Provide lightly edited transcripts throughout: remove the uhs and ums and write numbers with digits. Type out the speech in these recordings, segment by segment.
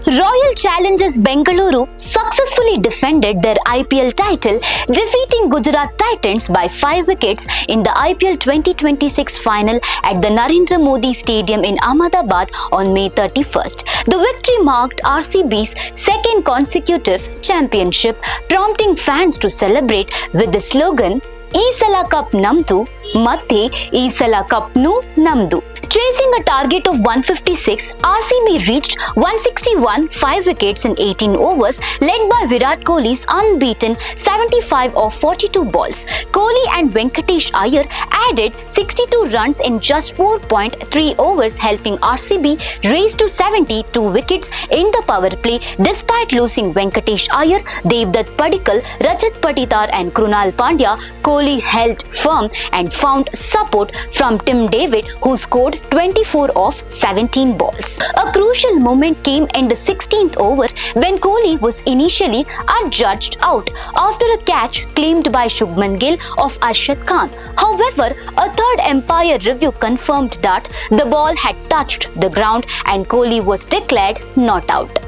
Royal Challengers Bengaluru successfully defended their IPL title, defeating Gujarat Titans by 5 wickets in the IPL 2026 final at the Narendra Modi Stadium in Ahmedabad on May 31st. The victory marked RCB's second consecutive championship, prompting fans to celebrate with the slogan, "E Sala Cup Namdu, Mathe E Sala Cup Nu Namdu." Chasing a target of 156, RCB reached 161, 5 wickets in 18 overs, led by Virat Kohli's unbeaten 75 of 42 balls. Kohli and Venkatesh Iyer added 62 runs in just 4.3 overs, helping RCB race to 72 wickets in the power play. Despite losing Venkatesh Iyer, Devdutt Padikkal, Rajat Patidar and Krunal Pandya, Kohli held firm and found support from Tim David, who scored 24 of 17 balls. A crucial moment came in the 16th over when Kohli was initially adjudged out after a catch claimed by Shubman Gill of Arshad Khan. However, a third umpire review confirmed that the ball had touched the ground and Kohli was declared not out.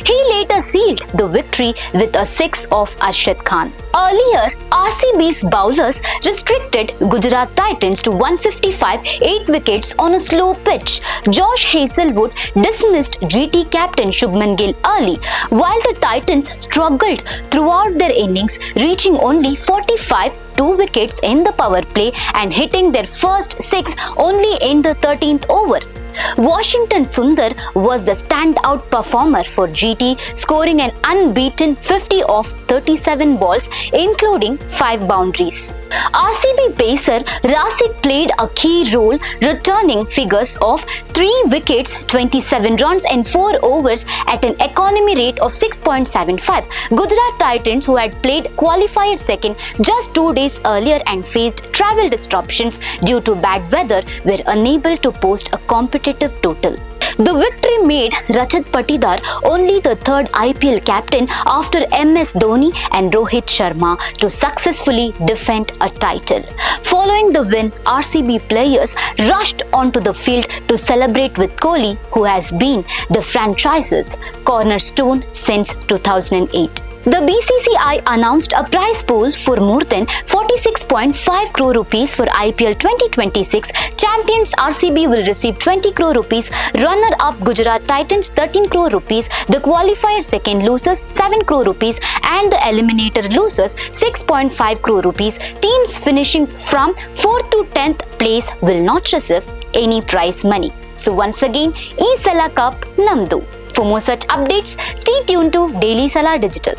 He later sealed the victory with a 6 of Arshad Khan. Earlier, RCB's bowlers restricted Gujarat Titans to 155, 8 wickets on a slow pitch. Josh Hazlewood dismissed GT captain Shubman Gill early, while the Titans struggled throughout their innings, reaching only 45 2 wickets in the power play and hitting their first 6 only in the 13th over. Washington Sundar was the standout performer for GT, scoring an unbeaten 50 of 37 balls, including 5 boundaries. RCB pacer Rasik played a key role, returning figures of 3 wickets, 27 runs in 4 overs at an economy rate of 6.75. Gujarat Titans, who had played qualifier second just 2 days earlier and faced travel disruptions due to bad weather, were unable to post a competitive total. The victory made Rajat Patidar only the third IPL captain after MS Dhoni and Rohit Sharma to successfully defend a title. Following the win, RCB players rushed onto the field to celebrate with Kohli, who has been the franchise's cornerstone since 2008. The BCCI announced a prize pool for more than 46.5 crore rupees for IPL 2026. Champions RCB will receive 20 crore rupees, runner-up Gujarat Titans 13 crore rupees, the qualifier second losers 7 crore rupees and the eliminator losers 6.5 crore rupees. Teams finishing from 4th to 10th place will not receive any prize money. So once again, E Sala Cup Namdu. For more such updates, stay tuned to Daily Salar Digital.